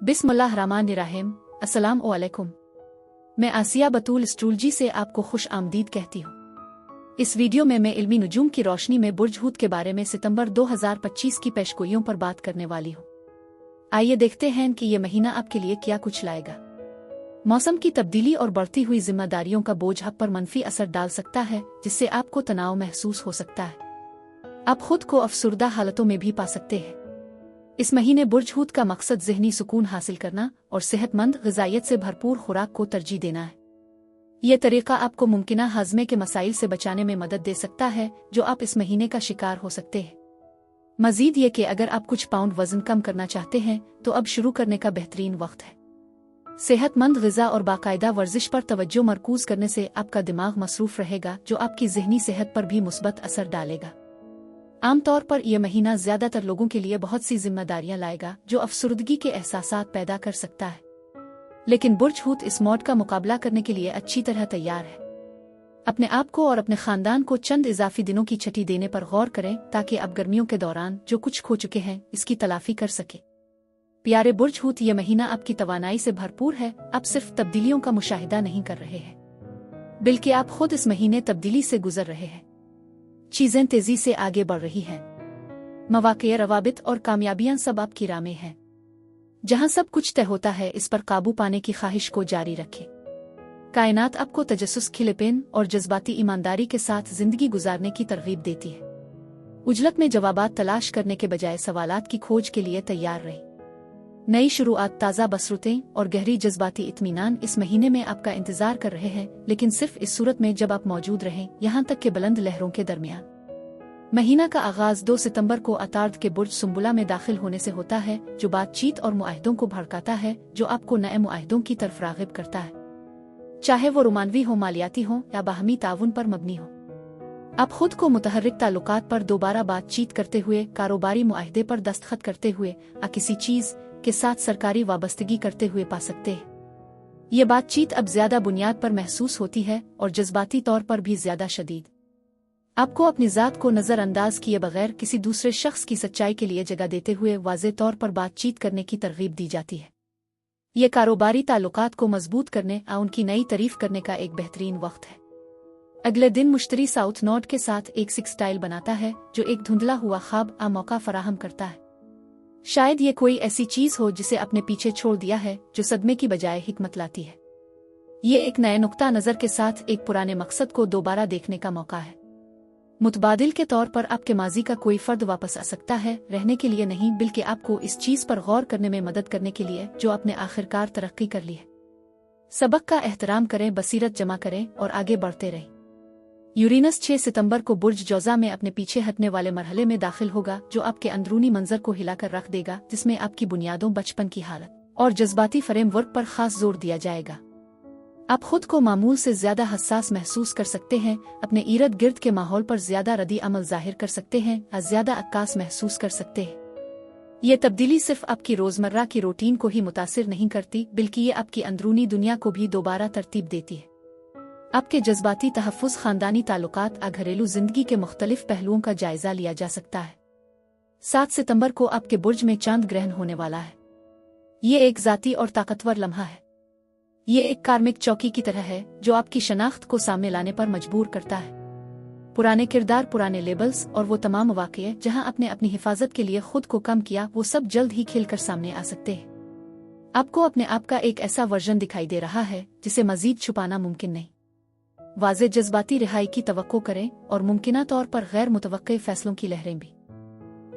बिस्मिल्लाहिर्रहमानिर्रहीम। अस्सलाम वालेकुम। मैं आसिया बतूल एस्ट्रोलॉजी से आपको खुश आमदीद कहती हूँ। इस वीडियो में मैं इल्मी नुजूम की रोशनी में बुर्ज हूत के बारे में सितंबर 2025 की पेशगोइयों पर बात करने वाली हूँ। आइए देखते हैं कि ये महीना आपके लिए क्या कुछ लाएगा। मौसम की तब्दीली और बढ़ती हुई जिम्मेदारियों का बोझ आप पर मनफी असर डाल सकता है, जिससे आपको तनाव महसूस हो सकता है। आप खुद को अफसुर्दा हालतों में भी पा सकते हैं। इस महीने बुर्ज हूत का मकसद ज़हनी सुकून हासिल करना और सेहतमंद ग़िज़ाइयत से भरपूर खुराक को तरजीह देना है। ये तरीका आपको मुमकिना हाज़मे के मसाइल से बचाने में मदद दे सकता है, जो आप इस महीने का शिकार हो सकते हैं। मज़ीद ये कि अगर आप कुछ पाउंड वज़न कम करना चाहते हैं तो अब शुरू करने का बेहतरीन वक्त है। सेहतमंद ग़िज़ा और बाकायदा वर्जिश पर तवज्जो मरकूज़ करने से आपका दिमाग मसरूफ़ रहेगा, जो आपकी ज़हनी सेहत पर भी मुस्बत असर डालेगा। आमतौर पर यह महीना ज़्यादातर लोगों के लिए बहुत सी जिम्मेदारियां लाएगा, जो अफसुर्दगी के एहसासात पैदा कर सकता है। लेकिन बुर्ज हूत इस मौत का मुकाबला करने के लिए अच्छी तरह तैयार है। अपने आप को और अपने खानदान को चंद इजाफी दिनों की छठी देने पर गौर करें, ताकि आप गर्मियों के दौरान जो कुछ खो चुके हैं इसकी तलाफी कर सके। प्यारे बुर्ज हूत, यह महीना आपकी तवानाई से भरपूर है। आप सिर्फ तब्दीलियों का मुशाहिदा नहीं कर रहे हैं, बल्कि आप खुद इस महीने तब्दीली से गुजर रहे हैं। चीजें तेजी से आगे बढ़ रही हैं। मवाक़े, रवाबित और कामयाबियां सब आपकी राह में हैं। जहां सब कुछ तय होता है, इस पर काबू पाने की ख्वाहिश को जारी रखें। कायनात आपको तजस्सुस, खिलेपन और जज्बाती ईमानदारी के साथ जिंदगी गुजारने की तरगीब देती है। उजलत में जवाबात तलाश करने के बजाय सवालात की खोज के लिए तैयार रहे। नई शुरुआत, ताज़ा बसरतें और गहरी जज्बाती इत्मीनान इस महीने में आपका इंतजार कर रहे हैं, लेकिन सिर्फ इस सूरत में जब आप मौजूद रहें, यहाँ तक के बुलंद लहरों के दरमियान। महीना का आगाज 2 सितंबर को अतार्द के बुर्ज सुंबुला में दाखिल होने से होता है, जो बातचीत और मुआहदों को भड़काता है, जो आपको नए मुआहदों की तरफ राग़िब करता है, चाहे वो रोमानवी हो, मालियाती हो या बाहमी ताउन पर मबनी हो। आप खुद को मुतहर्रिक ताल्लुकात पर दोबारा बातचीत करते हुए, कारोबारी मुआहदे पर दस्तखत करते हुए या किसी चीज़ के साथ सरकारी वाबस्तगी करते हुए पा सकते हैं। ये बातचीत अब ज्यादा बुनियाद पर महसूस होती है और जज्बाती तौर पर भी ज्यादा शदीद। आपको अपनी ज़ात को नज़रअंदाज किए बगैर किसी दूसरे शख्स की सच्चाई के लिए जगह देते हुए वाज़े तौर पर बातचीत करने की तरगीब दी जाती है। ये कारोबारी ताल्लुकात को मजबूत करने और उनकी नई तारीफ करने का एक बेहतरीन वक्त है। अगले दिन मुश्तरी साउथ नोड के साथ एक सिक्सटाइल बनाता है, जो एक धुंधला हुआ ख्वाब आ मौका फराहम करता है। शायद ये कोई ऐसी चीज हो जिसे अपने पीछे छोड़ दिया है, जो सदमे की बजाय हिकमत लाती है। ये एक नए नुक्ता नजर के साथ एक पुराने मकसद को दोबारा देखने का मौका है। मुतबादिल के तौर पर आपके माजी का कोई फर्द वापस आ सकता है, रहने के लिए नहीं, बल्कि आपको इस चीज पर गौर करने में मदद करने के लिए जो आपने आखिरकार तरक्की कर ली है। सबक का एहतराम करें, बसीरत जमा करें और आगे बढ़ते रहें। यूरेनस 6 सितंबर को बुर्ज जौज़ा में अपने पीछे हटने वाले मरहले में दाखिल होगा, जो आपके अंदरूनी मंजर को हिलाकर रख देगा, जिसमें आपकी बुनियादों, बचपन की हालत और जज्बाती फ्रेमवर्क पर खास जोर दिया जाएगा। आप खुद को मामूल से ज्यादा हसास महसूस कर सकते हैं, अपने इर्द गिर्द के माहौल पर ज्यादा रद्दी अमल जाहिर कर सकते हैं और ज्यादा अक्कास महसूस कर सकते हैं। ये तब्दीली सिर्फ आपकी रोजमर्रा की रूटीन को ही मुतासिर नहीं करती, बल्कि ये आपकी अंदरूनी दुनिया को भी दोबारा तरतीब देती है। आपके जज्बाती तहफ़्फ़ुज़, ख़ानदानी ताल्लुकात और घरेलू जिंदगी के मुख्तलिफ पहलुओं का जायजा लिया जा सकता है। 7 सितंबर को आपके बुर्ज में चांद ग्रहण होने वाला है। ये एक ज़ाती और ताकतवर लम्हा है। ये एक कार्मिक चौकी की तरह है, जो आपकी शनाख्त को सामने लाने पर मजबूर करता है। पुराने किरदार, पुराने लेबल्स और वो तमाम वाक़ये जहां आपने अपनी हिफाजत के लिए खुद को कम किया, वो सब जल्द ही खिलकर सामने आ सकते हैं। आपको अपने आप का एक ऐसा वर्जन दिखाई दे रहा है जिसे मजीद छुपाना मुमकिन नहीं। वाज़े जज्बाती रिहाई की तवक्को करें और मुमकिना तौर पर गैर मुतवक्के फैसलों की लहरें भी।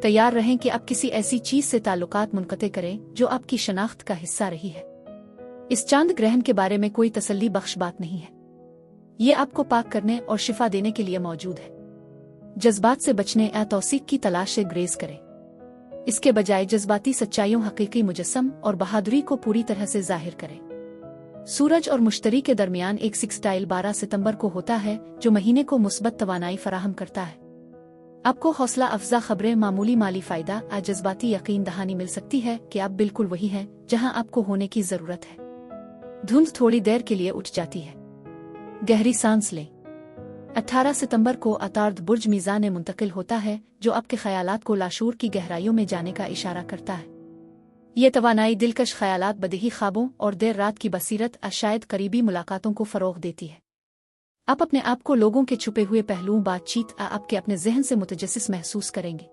तैयार रहें कि आप किसी ऐसी चीज से ताल्लुकात मुनक़ते करें जो आपकी शनाख्त का हिस्सा रही है। इस चांद ग्रहण के बारे में कोई तसल्ली बख्श बात नहीं है। ये आपको पाक करने और शिफा देने के लिए मौजूद है। जज्बात से बचने या तौसीक की तलाश से ग्रेज करें। इसके बजाय जज्बाती सच्चाइयों, हकीकी मुजस्सम और बहादुरी को पूरी तरह से जाहिर करें। सूरज और मुश्तरी के दरमियान एक सिक्सटाइल 12 सितंबर को होता है, जो महीने को मुस्बत तवानाई फराहम करता है। आपको हौसला अफजा खबरें, मामूली माली फायदा और जज्बाती यकीन दहानी मिल सकती है कि आप बिल्कुल वही हैं जहां आपको होने की जरूरत है। धुंध थोड़ी देर के लिए उठ जाती है। गहरी सांस लें। 18 सितंबर को अतार्द बुर्ज मीज़ान में मुंतकिल होता है, जो आपके ख्यालात को लाशूर की गहराइयों में जाने का इशारा करता है। ये तवानाई दिलकश ख्यालात, बदही ख्वाबों और देर रात की बसीरत शायद करीबी मुलाकातों को फ़रोग़ देती है। आप अपने आप को लोगों के छुपे हुए पहलुओं, बातचीत आपके अपने जहन से मुतजस्सिस महसूस करेंगे।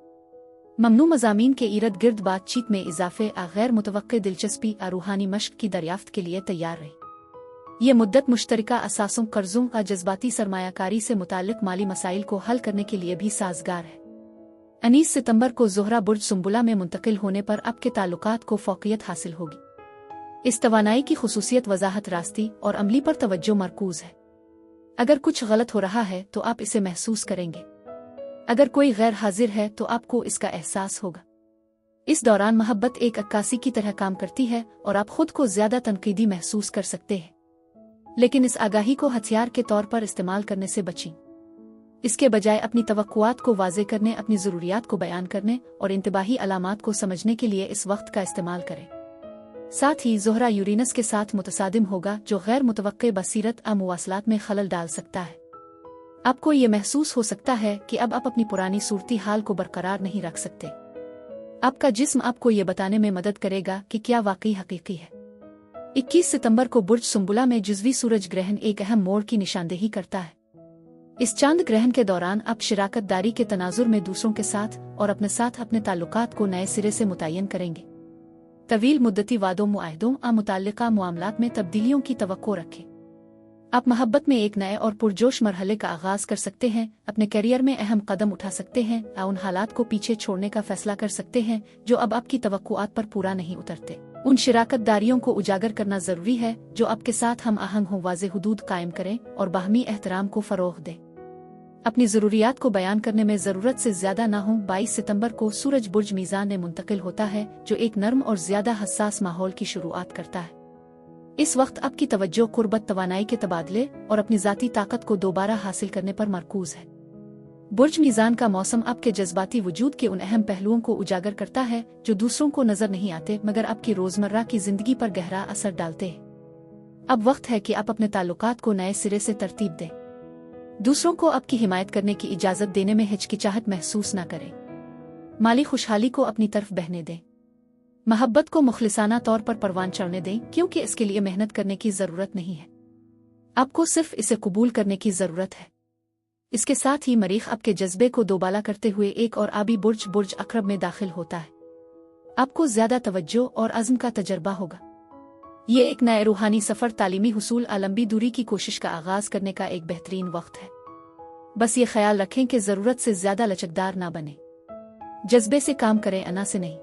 ममनू मज़ामीन के इर्द गिर्द बातचीत में इजाफे, गैर मुतवक्के दिलचस्पी, रूहानी मश्क की दरियाफ्त के लिए तैयार रहे। ये मुद्दत मुश्तरका असासों, कर्जों का जज्बाती सरमायाकारी से मुताल्लिक माली मसाइल को हल करने के लिए भी साजगार है। 19 सितंबर को ज़ोहरा बुर्ज सुंबुला में मुंतकिल होने पर आपके ताल्लुकात को फ़ौक़ियत हासिल होगी। इस तवानाई की खुसूसियत वज़ाहत, रास्ती और अमली पर तवज्जो मरकूज़ है। अगर कुछ गलत हो रहा है तो आप इसे महसूस करेंगे। अगर कोई गैर हाजिर है तो आपको इसका एहसास होगा। इस दौरान मोहब्बत एक अक्कासी की तरह काम करती है और आप खुद को ज्यादा तनकीदी महसूस कर सकते हैं। लेकिन इस आगाही को हथियार के तौर पर इस्तेमाल करने से बचें। इसके बजाय अपनी तवक्कुआत को वाज़े करने, अपनी ज़रूरियात को बयान करने और इंतबाही अलामात को समझने के लिए इस वक्त का इस्तेमाल करें। साथ ही ज़ोहरा यूरेनस के साथ मुतसादिम होगा, जो गैर मुतवक्के बसीरत मुवासलात में खलल डाल सकता है। आपको ये महसूस हो सकता है कि अब आप अपनी पुरानी सूरती हाल को बरकरार नहीं रख सकते। आपका जिस्म आपको ये बताने में मदद करेगा कि क्या वाकई हकीकी है। 21 सितंबर को बुर्ज सुंबुला में जुज़वी सूरज ग्रहण एक अहम मोड़ की निशानदेही करता है। इस चांद ग्रहण के दौरान आप शराकत दारी के तनाजुर में दूसरों के साथ और अपने साथ अपने ताल्लुकात को नए सिरे से मुतय्यन करेंगे। तवील मुद्दती वादों, मुआहदों मुताल्लिका मामलात में तब्दीलियों की तवक्को रखें। आप मोहब्बत में एक नए और पुरजोश मरहले का आगाज कर सकते हैं, अपने करियर में अहम कदम उठा सकते हैं, उन हालात को पीछे छोड़ने का फैसला कर सकते हैं जो अब आपकी तवक्कुआत पर पूरा नहीं उतरते। उन शराकत दारियों को उजागर करना जरूरी है जो आपके साथ हम आहंग हों, वाज़े हुदूद कायम करें और बाहमी एहतराम को फ़रोग़ दें। अपनी ज़रूरियात को बयान करने में ज़रूरत से ज़्यादा ना हो। 22 सितंबर को सूरज बुर्ज मीज़ान में मुंतकिल होता है, जो एक नर्म और ज़्यादा हसास माहौल की शुरुआत करता है। इस वक्त आपकी तवज्जो कुर्बत, तवानाई के तबादले और अपनी ज़ाती ताकत को दोबारा हासिल करने पर मरकूज़ है। बुर्ज मीज़ान का मौसम आपके जज्बाती वजूद के उन अहम पहलुओं को उजागर करता है जो दूसरों को नजर नहीं आते मगर आपकी रोज़मर्रा की ज़िंदगी पर गहरा असर डालते हैं। अब वक्त है कि आप अपने ताल्लुकात को नए सिरे से तरतीब दें। दूसरों को आपकी हिमायत करने की इजाज़त देने में हिचकिचाहट महसूस न करें। माली खुशहाली को अपनी तरफ बहने दें। मोहब्बत को मुखलिसाना तौर पर परवान चढ़ने दें, क्योंकि इसके लिए मेहनत करने की ज़रूरत नहीं है। आपको सिर्फ इसे कबूल करने की ज़रूरत है। इसके साथ ही मरीख आपके जज्बे को दोबाला करते हुए एक और आबी बुर्ज, बुर्ज अकरब में दाखिल होता है। आपको ज़्यादा तवज्जो और अज़्म का तजर्बा होगा। ये एक नए रूहानी सफ़र, तालीमी हुसूल, लंबी दूरी की कोशिश का आगाज़ करने का एक बेहतरीन वक्त है। बस ये ख्याल रखें कि ज़रूरत से ज़्यादा लचकदार ना बने। जज्बे से काम करें, अना से नहीं।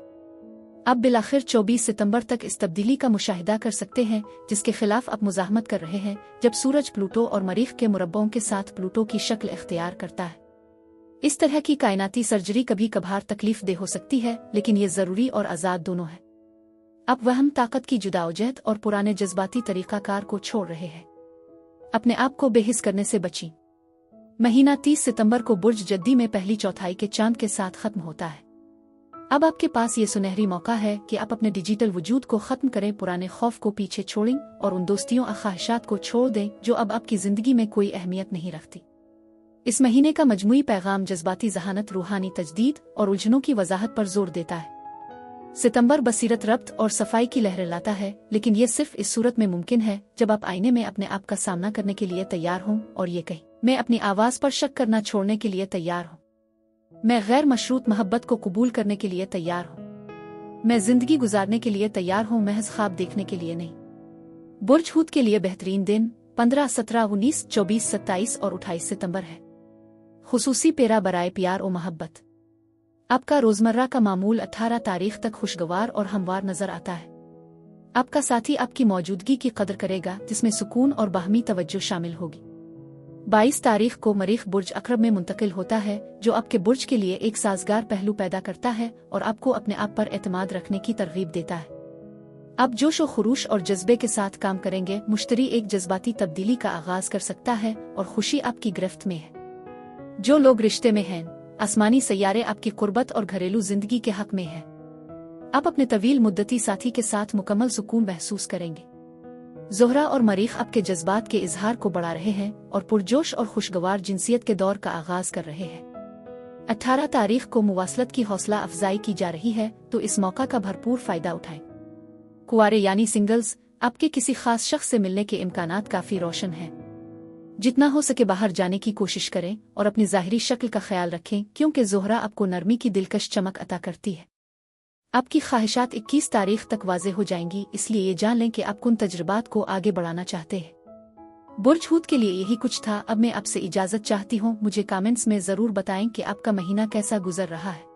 अब बिलाखिर 24 सितंबर तक इस तब्दीली का मुशाहिदा कर सकते हैं जिसके खिलाफ आप मुज़ाहमत कर रहे हैं, जब सूरज प्लूटो और मरीख के मुरब्बों के साथ प्लूटो की शक्ल इख्तियार करता है। इस तरह की कायनाती सर्जरी कभी कभार तकलीफ दे हो सकती है, लेकिन ये ज़रूरी और आज़ाद दोनों है। आप वहम, ताकत की जुदावजहत और पुराने जज्बाती तरीक़ाकार को छोड़ रहे हैं। अपने आप को बेहिस करने से बचें। महीना 30 सितंबर को बुर्ज जद्दी में पहली चौथाई के चांद के साथ खत्म होता है। अब आपके पास ये सुनहरी मौका है कि आप अपने डिजिटल वजूद को खत्म करें, पुराने खौफ को पीछे छोड़ें और उन दोस्तियों और ख्वाहिशात को छोड़ दें जो अब आपकी जिंदगी में कोई अहमियत नहीं रखती। इस महीने का मजमूई पैगाम जज्बाती ज़हानत, रूहानी तजदीद और उलझनों की वजाहत पर जोर देता है। सितंबर बसीरत, रब्त और सफाई की लहरें लाता है, लेकिन ये सिर्फ इस सूरत में मुमकिन है जब आप आईने में अपने आप का सामना करने के लिए तैयार हों और ये कहें, मैं अपनी आवाज़ पर शक करना छोड़ने के लिए तैयार हूँ। मैं गैर मशरूत मोहब्बत को कबूल करने के लिए तैयार हूँ। मैं जिंदगी गुजारने के लिए तैयार हूँ, महज ख्वाब देखने के लिए नहीं। बुर्ज हूद के लिए बेहतरीन दिन 15, 17, 19, 24, 27 और 28 सितंबर है। खुसूसी पेरा बराए प्यार और मोहब्बत। आपका रोजमर्रा का मामूल 18 तारीख तक खुशगवार और हमवार नजर आता है। आपका साथी आपकी मौजूदगी की कदर करेगा, जिसमें सुकून और बाहमी तवज्जो शामिल होगी। 22 तारीख को मरीख बुर्ज अकरब में मुंतकिल होता है, जो आपके बुर्ज के लिए एक साजगार पहलू पैदा करता है और आपको अपने आप पर एतमाद रखने की तरगीब देता है। आप जोश व खुरूश और जज्बे के साथ काम करेंगे। मुश्तरी एक जज्बाती तब्दीली का आगाज कर सकता है और खुशी आपकी गिरफ्त में है। जो लोग रिश्ते में हैं, आसमानी सैयारे आपकी कुर्बत और घरेलू जिंदगी के हक में है। आप अपने तवील मुद्दती साथी के साथ मुकम्मल सुकून महसूस करेंगे। ज़ोहरा और मरीख आपके जज्बात के इजहार को बढ़ा रहे हैं और पुरजोश और खुशगवार जिनसियत के दौर का आगाज कर रहे हैं। 18 तारीख को मुवासलत की हौसला अफजाई की जा रही है, तो इस मौका का भरपूर फायदा उठाएं। कुंवारे यानी सिंगल्स, आपके किसी खास शख्स से मिलने के इम्कानात काफ़ी रोशन हैं। जितना हो सके बाहर जाने की कोशिश करें और अपनी ज़ाहिरी शक्ल का ख्याल रखें, क्योंकि ज़ोहरा आपको नरमी की दिलकश चमक अता करती है। आपकी ख्वाहिशात 21 तारीख तक वाज़े हो जाएंगी, इसलिए ये जान लें कि आप उन तजुर्बात को आगे बढ़ाना चाहते हैं। बुर्ज हूत के लिए यही कुछ था। अब मैं आपसे इजाज़त चाहती हूँ। मुझे कमेंट्स में ज़रूर बताएं कि आपका महीना कैसा गुजर रहा है।